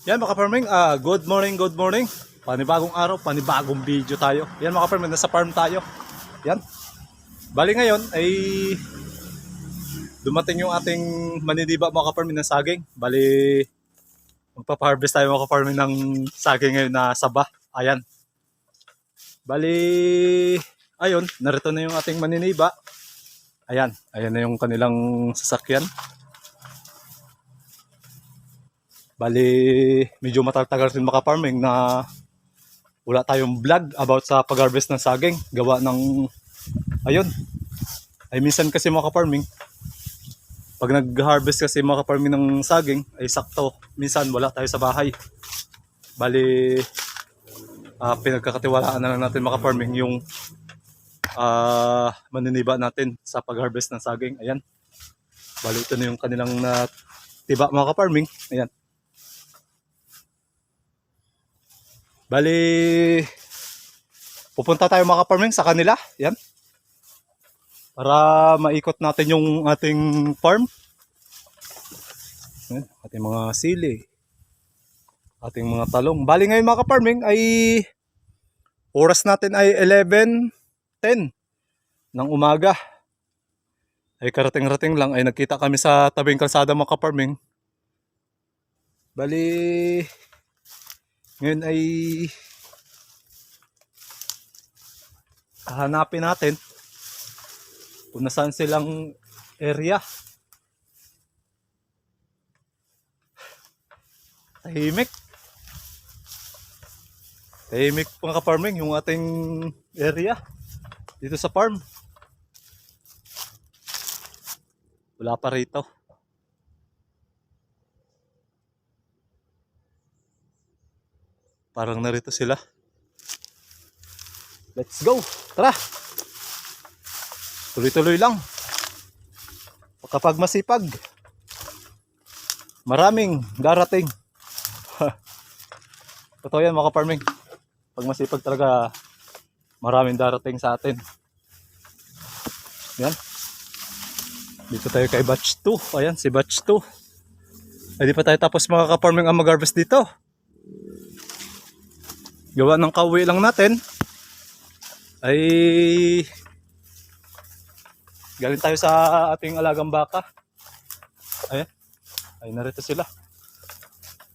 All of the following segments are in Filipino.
Yan mga farming, good morning, good morning. Panibagong araw, panibagong video tayo. Yan mga farming, nasa farm tayo. Yan. Bali ngayon ay dumating yung ating maniniba mga farming ng saging. Bali magpapa-harvest tayo mga farming ng saging ngayon na saba. Ayan. Bali ayun, narito na yung ating maniniba. Ayan, ayan na yung kanilang sasakyan. Bali, medyo matagal rin maka-farming na wala tayong vlog about sa pag-harvest ng saging. Gawa ng, ayun, ay minsan kasi maka-farming, pag nag-harvest kasi maka-farming ng saging, ay sakto, minsan wala tayo sa bahay. Bali, pinagkakatiwalaan na lang natin maka-farming yung maniniba natin sa pag-harvest ng saging. Ayan, bali ito na yung kanilang tiba maka-farming. Ayan. Bali, pupunta tayo mga farming sa kanila. Yan. Para maikot natin yung ating farm. Yan, ating mga sili. Ating mga talong. Bali ngayon mga farming ay oras natin ay 11:10 ng umaga. Ay karating-rating lang ay nagkita kami sa tabing kalsada mga farming. Bali, ngayon ay hanapin natin kung nasaan silang area. Tahimik. Tahimik mga ka-farming yung ating area dito sa farm. Wala pa rito. Parang narito sila. Let's go. Tara. Tuloy-tuloy lang. Kapag masipag, maraming darating. Totoo yan mga farming. Pag masipag talaga, maraming darating sa atin. Yan. Dito tayo kay batch 2. Ayan, si batch 2. Ay di pa tayo tapos mga ka-farming ang mag-harvest dito. Gawa ng kauwi lang natin ay galing tayo sa ating alagang baka. Ayan, ay narito sila.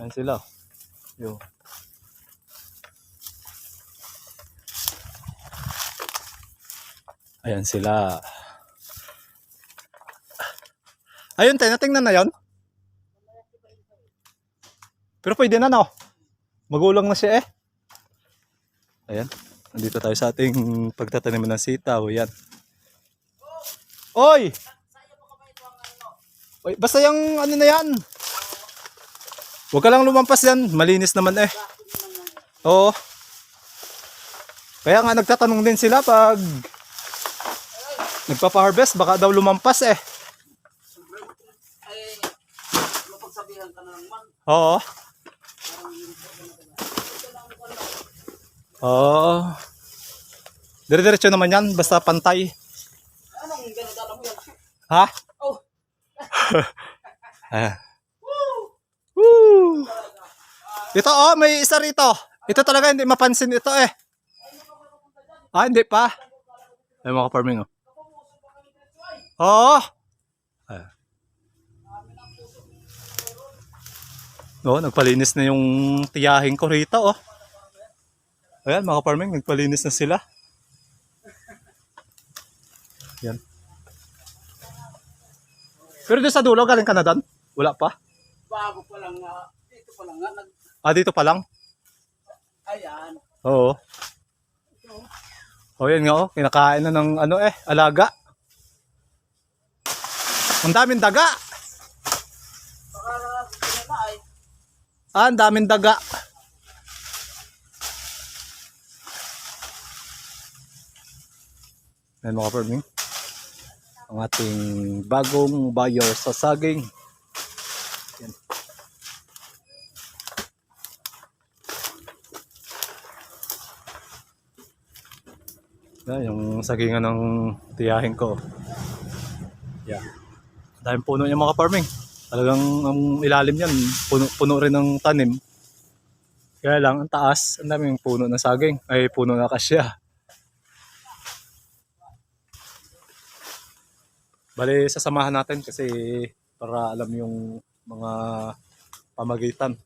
Ayan sila. Yo. Ayan sila. Ayun tayo, natingnan na yon. Pero pwede na no. Magulang na siya eh. Ayan, nandito tayo sa ating pagtatanim ng sitaw. Ayan. Oy! Oy, basta yung ano na yan. Huwag ka lang lumampas yan. Malinis naman eh. Oo. Kaya nga nagtatanong din sila pag nagpapa-harvest. Baka daw lumampas eh. Ay, mapagsabihan ka na naman. Oo. Oo. Dire-diretso naman yan. Basta pantay. Anong ganadala mo yan? Ha? Oh! Woo! Ito oh, may isa rito. Ito talaga hindi mapansin ito eh. Hindi pa. Ay mga farming oh. Oo. Oh, nagpalinis na yung tiyahin ko rito oh. Ayan mga farming, nagpalinis na sila. Yan. Pero doon sa dulo, galing ka na doon? Wala pa? Bago pa lang nga. Dito pa lang nga. Dito pa lang? Ayan. Oo. Oh, yan nga oh. Kinakain na ng ano eh, alaga. Ang daming daga. Baka gusto na ay. Ang daming daga. Yan mga farming. Ang ating bagong buyer sa saging. Yan. Yan, yung sagingan ng tiyahin ko. Yan. Dahil puno niya mga farming. Talagang ang ilalim yan, puno rin ng tanim. Kaya lang, ang taas, ang daming puno ng saging. Ay, puno na kasya. Bali, sasamahan natin kasi para alam yung mga pamagitan.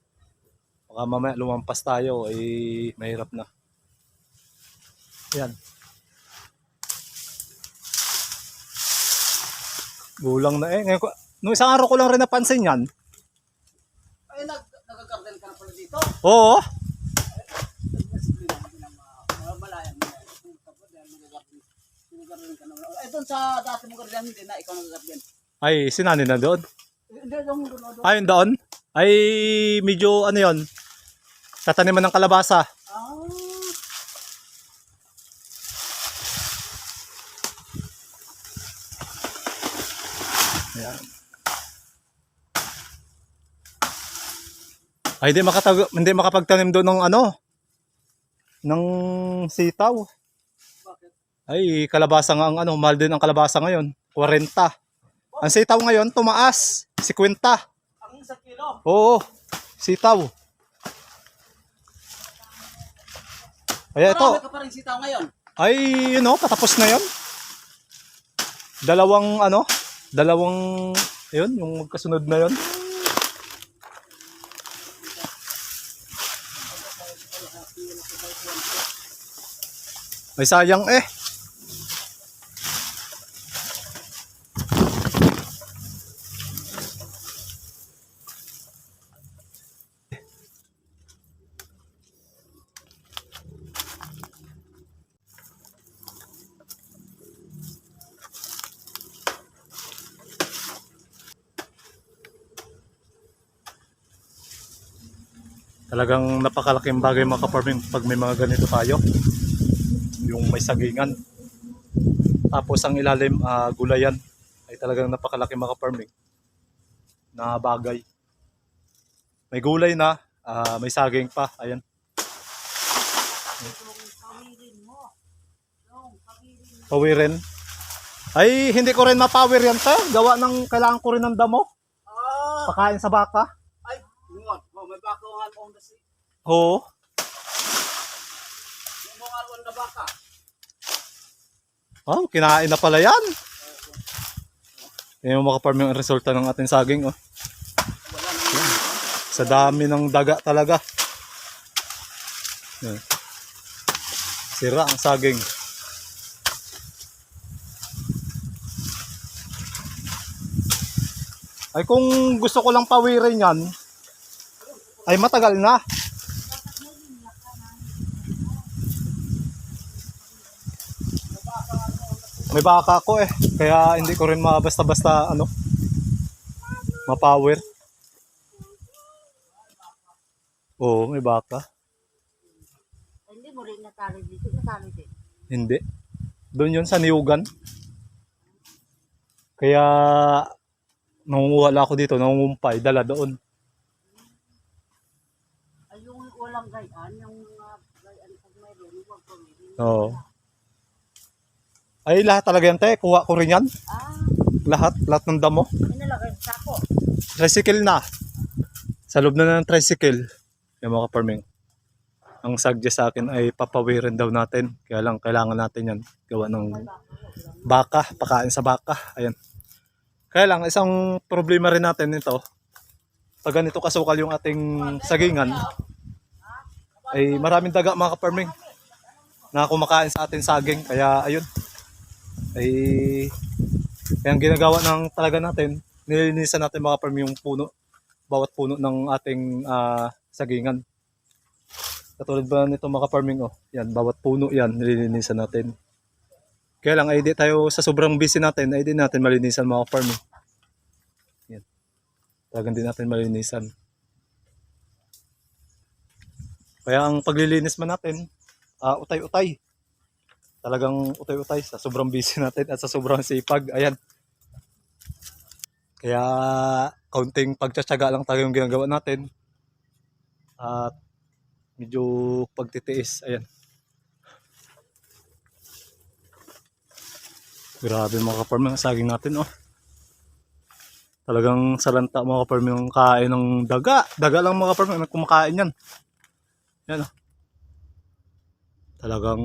Baka mamaya lumampas tayo, ay mahirap na. Ayan. Gulang na eh. Ngayon nung isang araw ko lang rin napansin yan. Ay, nag-garden ka na pala dito. Oo. Malayan mo. Nag-garden ka na. Ay, doon sa dati mong garden, hindi na ikaw nag-garden. Ay, sinani na doon. Hindi, doon. Ayun doon. Ay, medyo ano yon, tataniman ng kalabasa. Ah. Ayan. Ay, hindi makapagtanim doon ng ano, ng sitaw. Bakit? Ay, kalabasa nga ang ano, mahal din ang kalabasa ngayon. 40. Ang sitaw ngayon, tumaas. 50. Ang 1 kilo. Oo, sitaw. Ay, ito. Marami ka pa rin sitaw ngayon. Ay, you know, patapos na yon. Dalawang, yun, yung magkasunod na yon. Ay, sayang eh. Talagang napakalaking bagay mga kaparming pag may mga ganito tayo. Yung may sagingan. Tapos ang ilalim, gulayan. Ay talagang napakalaking mga kaparming na bagay. May gulay na, may saging pa. Ayan. Pawirin. Ay, hindi ko rin mapawir yan, te. Gawa ng kailangan ko rin ng damo. Ah. Pakain sa baka. Ay, ngon. Oh, may bakawan on the sea. Oo. May mga on na baka. Oh, kinain na pala yan. Yan yung mga kaparming ang resulta ng ating saging. Oh. Yan. Sa dami ng daga talaga. Yan. Sira ang saging. Ay kung gusto ko lang pawirin yan, ay matagal na. May baka ako eh. Kaya hindi ko rin basta-basta ano, mapower. Oo, may baka. Hindi mo rin natali dito, natali din. Hindi. Doon yun sa Niyugan. Kaya nangunguha lang ako dito, nangungumpay, dala doon. Ay, yung walang gayaan, yung mga gayaan pag mayroon, huwag ko rin. Oo. Ay lahat talaga yan te, kuha ko rin yan. Ah, Lahat ng damo. inalagay sa sako. Tricycle na. Sa loob na ng tricycle. Yung mga kaparming. Ang suggest sa akin ay papawirin daw natin. Kaya lang kailangan natin yan. Gawa ng baka, pakain sa baka. Ayan. Kaya lang isang problema rin natin ito. Pag ganito kasukal yung ating sagingan, ay maraming daga mga kaparming na kumakain sa ating saging. Kaya ayun. Ay kaya ang ginagawa ng talaga natin, nililinisan natin mga kaparming yung puno. Bawat puno ng ating sagingan. Katulad ba nito mga farming oh. Yan, bawat puno yan nililinisan natin. Kaya lang ay di tayo sa sobrang busy natin, ay di natin malinisan mga farming. Yan. Talagang di natin malinisan. Kaya ang paglilinis man natin, utay-utay. Talagang utay-utay sa sobrang busy natin at sa sobrang sipag. Ayan. Kaya kaunting pagtsatsaga lang tayo yung ginagawa natin. At medyo pagtitiis. Ayan. Grabe mga kaparming ang saging natin oh. Talagang salanta mga kaparming ang kain ng daga. Daga lang mga kaparming ang kumakain yan. Yan oh. Talagang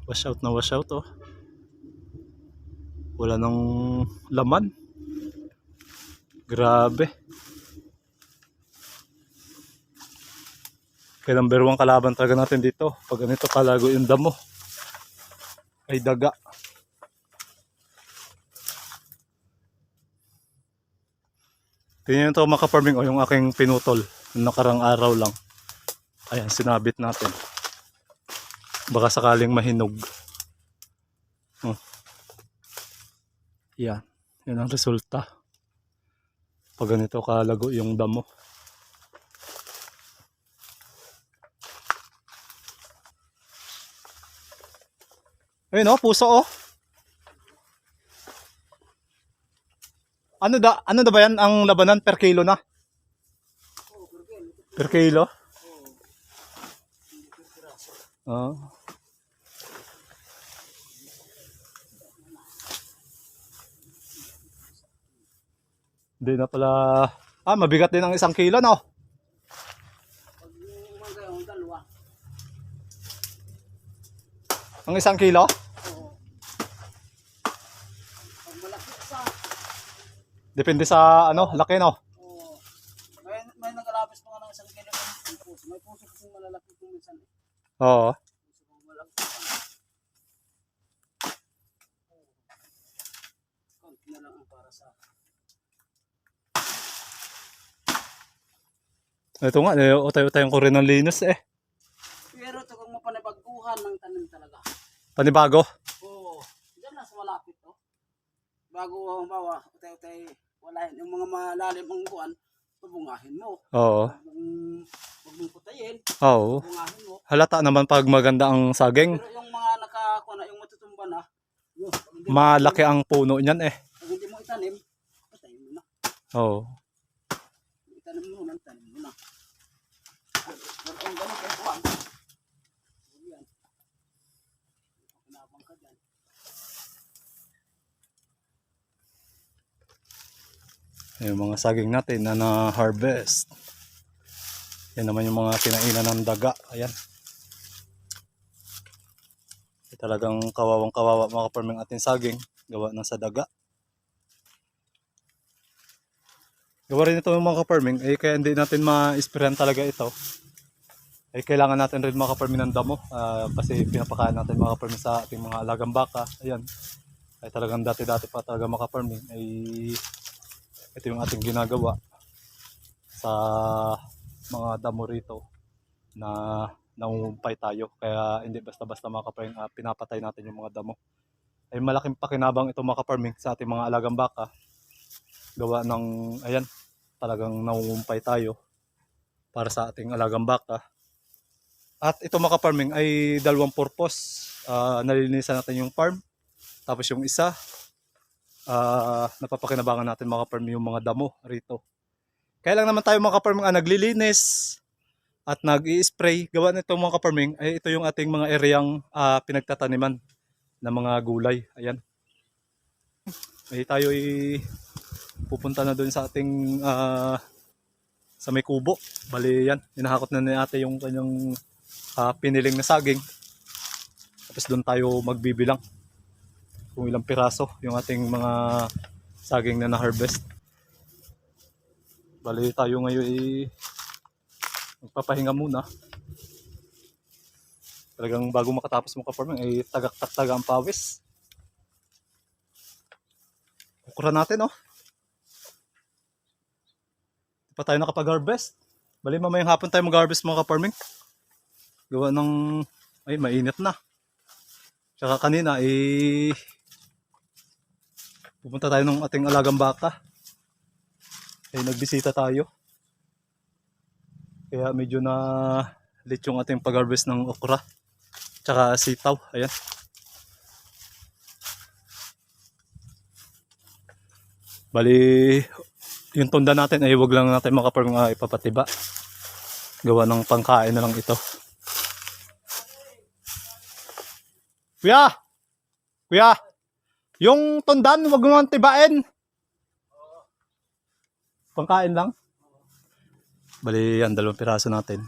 wash out na wash out oh. Wala nang laman. Grabe. Kaya number 1 kalaban talaga natin dito. Pag ganito kalago yung damo. Ay daga. Tingnan nyo ito mga ka-farming o yung aking pinutol. Yung nakarang araw lang. Ayan, sinabit natin. Baka sakaling mahinog. Yan. Yan ang resulta. Pag ganito kalago yung damo. Ayun oh, puso oh. Ano da ba yan ang labanan per kilo na? Per kilo? Oh. Hindi na pala. Mabigat din ang 1 kilo no? Pag umaga yung dalawa. Ang 1 kilo? Oo. Pag malaki sa, Depende sa ano, laki no? oo. May nagalabas pa nga ng 1 kilo ng puso. May puso kasing malalaki kung minsan. Oo. Puso kung malaki. Konti na lang ang para sa Ito nga, utay-utay ko rin ng linos eh. pero ito kung mapanibaguhan ng tanim talaga. Panibago. Oo. Diyan lang sa malapit to. Bago halimbawa, utay-utay, wala yung mga malalim ang buwan, pabungahin mo. Oo. Huwag mong putayin, Oo. pabungahin mo. Halata naman pag maganda ang saging. Pero yung mga nakakuha na, yung matutumba na, yun, Malaki ang puno niyan eh. pag hindi mo itanim, patayin mo na. Oo. Itanim mo na, itanim mo na. Pero kung gano'n kayo kuhan, yan. Pinabang ka dyan. Yung mga saging natin na na-harvest. Yan naman yung mga kinainan ng daga. Ayan. Talagang kawawang kawawa mga ka-farming ating saging. Gawa ng sa daga. Gawa rin ito yung mga ka-farming. Kaya hindi natin ma-sprayan talaga ito. Kailangan natin rin mga ka-farming ng damo. Kasi pinapakain natin mga ka-farming sa ating mga alagang baka. Ayan. Talagang dati-dati pa talaga mga ka-farming. Ito yung ating ginagawa sa mga damo rito na nangungumpay tayo. Kaya hindi basta-basta mga ka-farming pinapatay natin yung mga damo. Malaking pakinabang ito mga ka-farming sa ating mga alagang baka. Gawa ng, ayan, talagang nangungumpay tayo para sa ating alagang baka. At ito mga ka-farming ay dalawang purpose. Nalilinisan natin yung farm. Tapos yung isa, napapakinabangan natin mga ka-farming yung mga damo rito. Kaya lang naman tayo mga ka-farming naglilinis at nag-i-spray. Gawa nito mga ka-farming ay ito yung ating mga areang pinagtataniman ng mga gulay. Ayan. Tayo ay pupunta na doon sa ating sa may kubo. Bali yan, hinahakot na ni ate yung kanyang piniling na saging. Tapos doon tayo magbibilang kung ilang piraso yung ating mga saging na na-harvest. Bali tayo ngayon magpapahinga muna. Talagang bago makatapos mo ka-farming ay tagak-taga ang pawis. Ukura natin oh. Di pa tayo nakapag-harvest. Bali mamayang hapon tayo mag-harvest mga ka-farming. Gawa ng mainit na. Tsaka kanina pupunta tayo ng ating alagang baka. Nagbisita tayo. Kaya medyo na late yung ating pag-harvest ng okra. Tsaka sitaw. Ayan. Bali, yung tunda natin ay wag lang natin makaparang ipapatiba. Gawa ng pangkain na lang ito. Kuya! Kuya! Yung tundan, wag mo nang tibain. Pangkain lang. Bali yan, 2 piraso natin.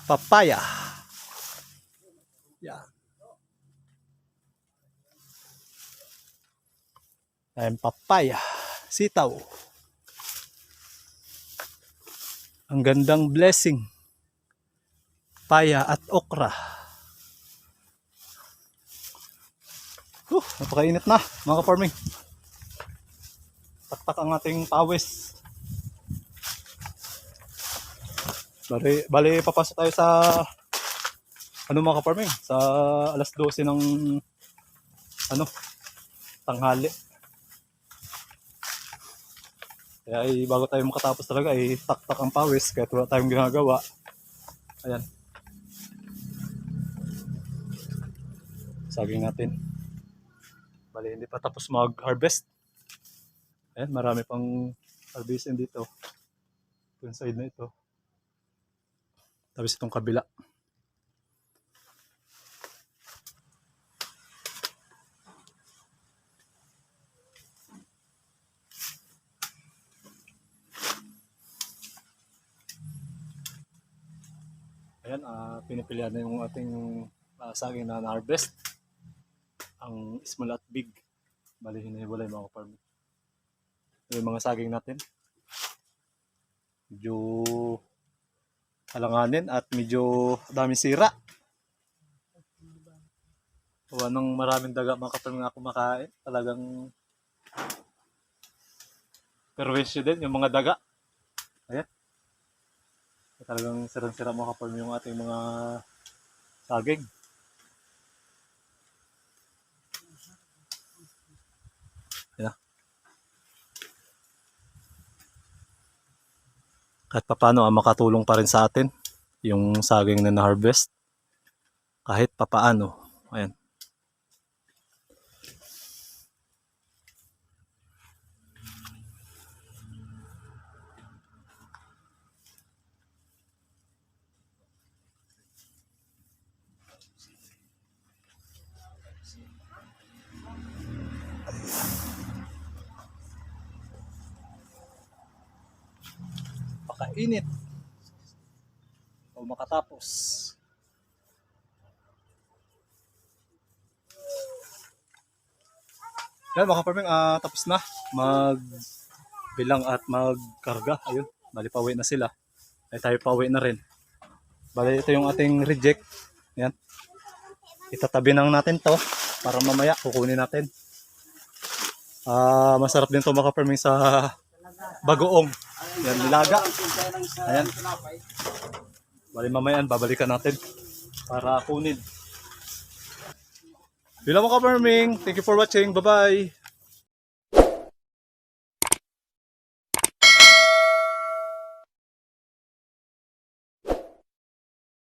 papaya. Yan. Ayan, papaya. Sitaw. Ang gandang blessing. Paya at okra. Napakainit na mga ka-farming. Taktak ang ating pawis. Bali papasok tayo sa mga ka-farming, sa alas 12 ng tanghali. Kaya bago tayo makatapos talaga ay taktak ang pawis kahit wala tayong ginagawa. Ayan. Saging natin. Bali hindi pa tapos mag-harvest. Ayan, marami pang harvestin dito. Yung side na ito. Tapos itong kabila. Ayan, pinipilian na yung ating saging na harvest. Ang small at big. Bali hiniwalay mga ka-farm. Yung mga saging natin. Medyo alanganin at medyo daming sira. Gawa ng maraming daga mga ka-farm nga kumakain. Talagang perwisyo din yung mga daga. Ayan. Talagang sirang-sira mga ka-farm yung ating mga saging. Ayan. Kahit papaano makatulong pa rin sa atin yung saging na na-harvest. Kahit papaano. Ayan. Pakainit o makatapos. Yan mga ka-farming, tapos na magbilang at magkarga. Ayun, bali pauwi na sila. Ay tayo pauwi na rin. Bali ito yung ating reject. Yan. Itatabi lang natin to para mamaya kukunin natin. Masarap din to mga ka-farming sa bagoong. Yan, nilaga. Ayan. Bali mamayan, babalikan natin para kunin. Yun lang mga ka-farming. Thank you for watching. Bye-bye.